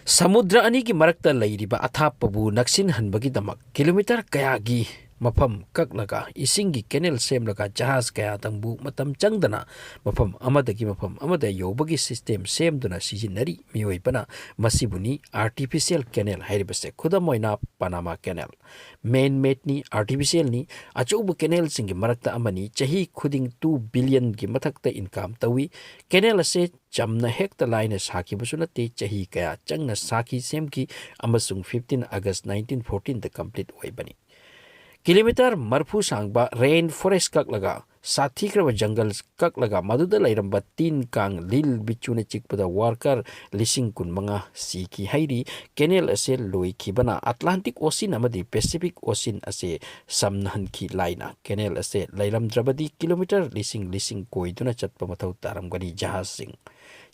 Samudra ani ki marakta leiriba athapabu naksin hanbagi kilometer kayagi mafam kaklaga isingi kenel semlaga jahaz kaya tangbu matam changdana mafam amadagi mafam amada yobagi system semduna sijinari miyoibana masibuni artificial canal hairibase khudamoina Panama Canal main made ni artificial ni achubu canal singi marakta amani chahi khuding 2 billion gi mathakta income tawi canal ase chamna hekta line saki busunate chahi kaya changna saki semki amasung 15 August 1914 the complete oibani kilometer marfu sangba rain forest kaklaga साथी curve जंगल ककलगा मधुदा लैरंबा तीन Kong लिल बिचुने चिकपदा वारकर लिसिंग कुन मंगा सीकी हाइरी kennel असे लोइखिबना Atlantic ocean अमदी Pacific ocean असे समनहनखि लाइना kennel असे लैरमद्रबदी kilometre लिसिंग कोइदुना Chatap मथौ तारमगनी जहाज सिंग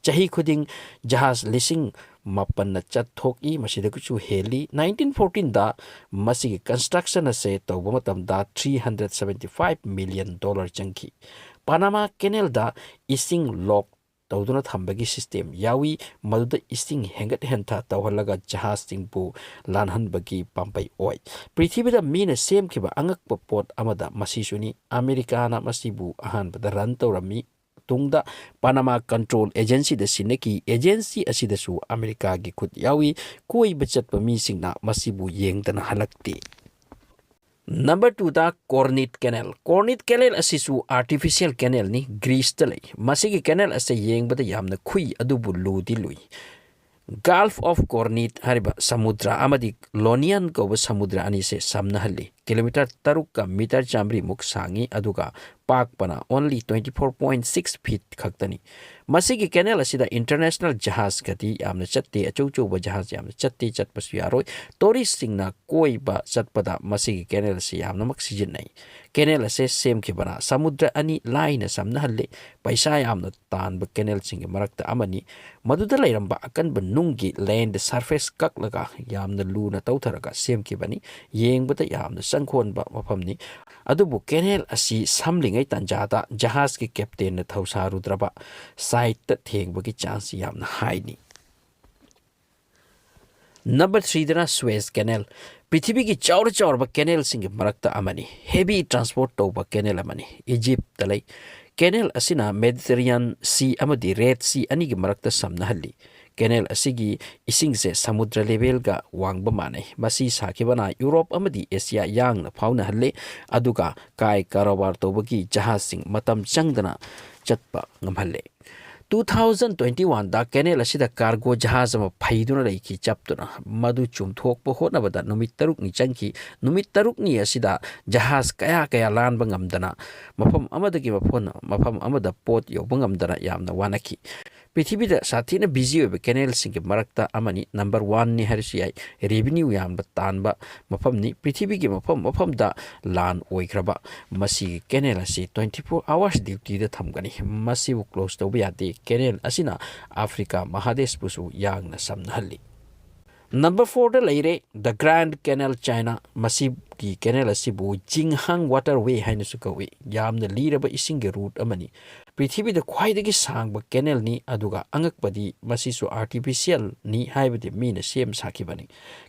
चाही खुदिंग जहाज लिसिंग मापन चथोकी मसिदकुचु हेली 1914 दा मसिगी कंस्ट्रक्शन असे तौब मतमदा $375 million चंकी पनामा केनेल दा इसिंग लॉक तौदुना थंबगी सिस्टम यावी मदुदा इसिंग हेंगत हेंथा तौहलगा जहाज सिंगपु लानहनबगी पाम्पै ओय पृथ्वीदा मीना सेमखिबा अंगकप पोट अमदा मसिसुनी अमेरिकाना मसिबु अहानबदा रन तौरमी तुंगदा पनामा कंट्रोल एजेंसी द सिनेकी एजेंसी असिदसु अमेरिका गी खुद यावी कोई बचत मी सिंगना मसिबु येंगदना हलक्ति नंबर 2 दा कॉर्निट कैनल असिसु आर्टिफिशियल कैनल नि ग्रीस तले मसिगी कैनल असे येंगबदा यामना खुई अदुबु Ludi Louis gulf of कॉर्निट Hariba समुद्र अमदी लोनियन को समुद्र अनि से समनहल्ली किलोमीटर 3 का मीटर चामरी मुख सांगी अदुगा पाक पना ओनली 24.6 फीट खक्तनी मसिगी कैनल असिदा इंटरनेशनल जहाज गति यामना चत्ते अचौचौब जहाज यामना चत्ते चटपसु यारोय टूरिस्ट सिंगना कोइबा चटपदा मसिगी कैनल से यामना मक सिजिननै कैनल से सेम के बना समुद्र अनि लाइन समनहल्ले पैसा यामना तानब कैनल सिंग मरक्ता अमनी मदुदा लैरंबा अकनब नुंगी लैंड सरफेस ककलगा यामना लूना तौथरगा सेम के बनी येंगबता यामना संखोनबा मफमनी अदुबु कैनल असी समलिंगै तंजादा जहाज के कैप्टन न थौसारुद्रबा साइट थेंगबगी चांस यामना हाइनी नंबर 3 दना स्वेज कैनल पृथ्वी की चौर कैनल सिंग मरक्ता अमनी हेवी ट्रांसपोर्ट तौबा कैनल अमनी इजिप्ट तलै कैनल असिना मेडिटेरियन सी अमदी रेड सी अनि की मरक्ता समनहल्ली कैनल असिगी इसिंग से समुद्र लेवल का वांगब माने मसी साखिबना यूरोप अमदी एशिया यांग फाउना हल्ले अदुगा काय कारोबार तौबगी जहाज सिंग मतम चंगदना चटपा ngамहल्ले 2021 दा कैनल असिदा कार्गो जहाज अमा फैदुना लैखि चप्तुना मदु चुमथोकप होटनबदा नुमित तरुक नि चंखि नुमित तरुक नि असिदा जहाज कया लानबा ngamदना मफम अमदगी मफम अमदा पोत योबा ngamदना यामना वानखि पृथ्वी साथीना बिजी होब कैनल सिंग मरक्ता अमनी नंबर 1 नि हरसियाई रेवेन्यू याम तानबा मफम नि पृथ्वी की मफम दा लान ओइख्रबा मसी कैनल असी 24 आवर्स ड्यूटी दा थमगनी मसी वो क्लोज तौब यादे कैनल असिना अफ्रीका महादेश पुसु यांगना समनहल्ली नंबर 4 दा लैरे द ग्रैंड कैनल चाइना मसी की कैनल असिबु जिंगहांग वाटर वे हाइनसु कवे यामना लीरबा इसिंग रूट अमनी पृथ्वी द ख्वाइदगी सांगबा कैनल नि अदुगा अंगकपदी मसिसु आर्टिफिशियल नि हाइबदि मीना सेम साखिबनी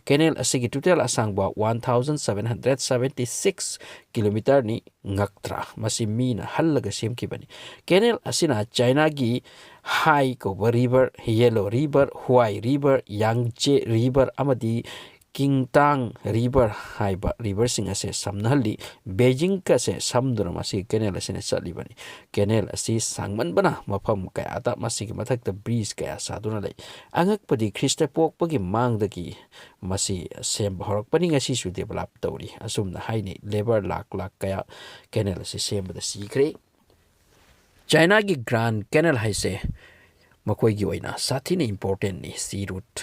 कैनल असिगी टोटल असांगबा 1776 किलोमीटर नि ngaktra मसि मीना हल्लगा सेमखिबनी कैनल असिना चाइना की हाई को river Yellow River Huai river Yangtze river अमदी किंगतांग रिवर हाइबा रिवर सिंग असे समनहल्ली बेजिंग का से समदुना मसि कैनल असिने चलिबनी कैनल असि सांगमनबना मफम कयाता मसि मथक्ता ब्रिज कया सादुना लै अंगकपदी ख्रिस्ट पोकपगी मांगदगी मसि सेम हरकपनी ngasi सु डेभलप तौरी असुमना हाइने लेबर लाख कया कैनल असे सेमबदा सिख्रे चाइना की ग्रांड कैनल हाइसे मखोइगी ओइना साथीने इंपोर्टेंट नि सी रूट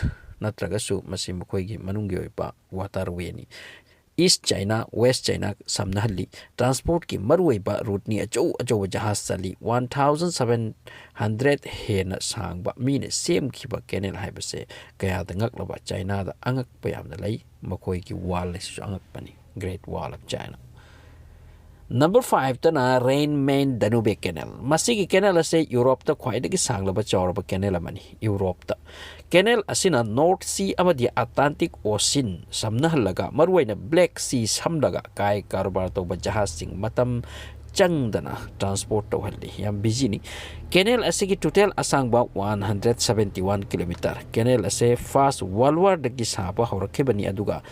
नत्रगसु मसि मखोइगी मनुंगी ओइबा वाटर वे नि ईस्ट चाइना वेस्ट चाइना समनहल्ली ट्रांसपोर्ट की मरुइबा रूट नि अचो जहाज चली 1700 हेन सांगबा मीने सेम खिबा कैनल हाइबसे कया दंगकलबा चाइना दा अंगक पयामना लै मखोइगी वाल लेसु अंगकपनी Great Wall of China number 5 तना रेन मेन दनुबे कैनल मसिगी कैनल असे यूरोप ता ख्वाइदगी सांगलबा चौरबा कैनल अमनी यूरोप ता Canal asina North Sea amadi Atlantic Ocean samnahalaga maruaina Black Sea samlaga kai karobar tawba jahaz sing matam changdana transport tawhalli yam busy ni canal asigi total asangba 171 kilometer canal ase fast world war dagi saba horakhebani aduga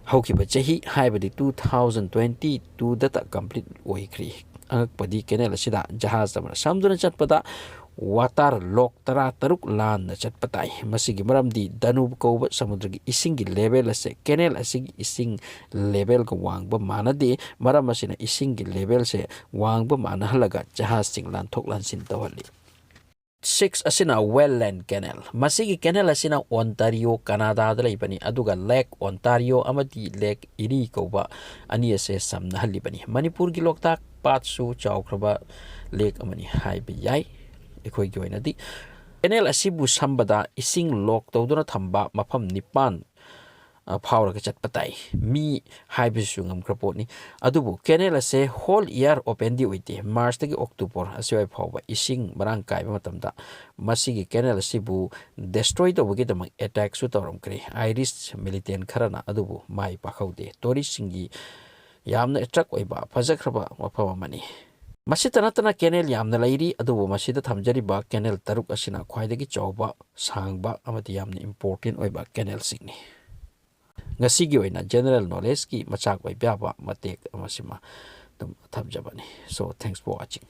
haukiba chahi haibadi 2022 data complete oikri angakpadi canal asida jahaz amana samduna chatpada watar lok tara taruk lan na chatpatai masigi maramdi danub ko samudragi isingi level ase canal asigi ising level ko wangba manade maram asina isingi level se wangba manahalaga jahaz sing lan thok lan sin tawali 6 asina wetland canal masigi canal asina Ontario Canada da leibani aduga Lake Ontario amadi Lake Erie ko ba ani ase samna halibani Manipur gi loktak patsu chawkraba lake amani haibi yai ꯑꯩꯈꯣꯏꯒꯤ ꯑꯣꯏꯅꯗꯤ canal ꯑꯁꯤꯕꯨ ꯁꯝꯕꯗ ꯏꯁꯤꯡ ꯂꯣꯛ ꯇꯧꯗꯨꯅ ꯊꯝꯕ ꯃꯐꯝ 9 ꯐꯥꯎꯔꯒ ꯆꯠꯄ ꯇꯥꯏ ꯃꯤ ꯍꯥꯏꯕꯁꯨ ꯉꯝꯈ꯭ꯔ ꯄꯣꯠꯅꯤ ꯑꯗꯨꯕꯨ ꯀꯦꯅꯦꯜ ꯑꯁꯦ ꯍꯣꯜ ꯏꯌꯥꯔ ꯑꯣꯄꯦꯟꯗꯤ ꯑꯣꯏꯗꯦ ꯃꯥꯔꯆꯇꯒꯤ ꯑꯣꯛꯇꯣꯕꯔ ꯑꯁꯤꯋꯥꯏ ꯐꯥꯎꯕ ꯏꯁꯤꯡ ꯃꯔꯥꯡ ꯀꯥꯏꯕ ꯃꯇꯝꯗ ꯃꯁꯤꯒꯤ ꯀꯦꯅꯦꯜ ꯑꯁꯤꯕꯨ ꯗꯦꯁꯇ꯭ꯔꯣꯏ ꯇꯧꯕꯒꯤꯗꯃꯛ ꯑꯦꯇꯦꯛꯁꯨ ꯇꯧꯔꯝꯈ꯭ꯔꯦ ꯑꯥꯏꯔꯤꯁ ꯃꯤꯂꯤꯇꯦꯟ ꯈꯔꯅ ꯑꯗꯨꯕꯨ ꯃꯥꯏ ꯄꯥꯛꯍꯧꯗꯦ ꯇꯨꯔꯤꯁꯁꯤꯡꯒꯤ ꯌꯥꯝꯅ ꯑꯦꯇ꯭ꯔꯦꯛ ꯑꯣꯏꯕ ꯐꯖꯈ꯭ꯔꯕ ꯃꯐꯝ ꯑꯃꯅꯤ ꯃꯁꯤꯇ ꯅꯠꯇꯅ ꯀꯦꯅꯦꯜ ꯌꯥꯝꯅ ꯂꯩꯔꯤ ꯑꯗꯨꯕꯨ ꯃꯁꯤꯗ ꯊꯝꯖꯔꯤꯕ ꯀꯦꯅꯦꯜ 6 ꯑꯁꯤꯅ ꯈ꯭ꯋꯥꯏꯗꯒꯤ ꯆꯥꯎꯕ ꯁꯥꯡꯕ ꯑꯃꯗꯤ ꯌꯥꯝꯅ ꯏꯝꯄꯣꯔꯇꯦꯟ ꯑꯣꯏꯕ ꯀꯦꯅꯦꯜꯁꯤꯡꯅꯤ ꯉꯁꯤꯒꯤ ꯑꯣꯏꯅ ꯖꯦꯅꯔꯦꯜ ꯅꯣꯂꯦꯖꯀꯤ ꯃꯆꯥꯛ ꯑꯣꯏꯕ ꯌꯥꯕ ꯃꯇꯦꯛ ꯑꯃꯁꯤꯃ ꯑꯗꯨꯝ ꯊꯝꯖꯕꯅꯤ ꯁꯣ ꯊꯦꯡꯛꯁ ꯐꯣꯔ ꯋꯥꯆꯤꯡ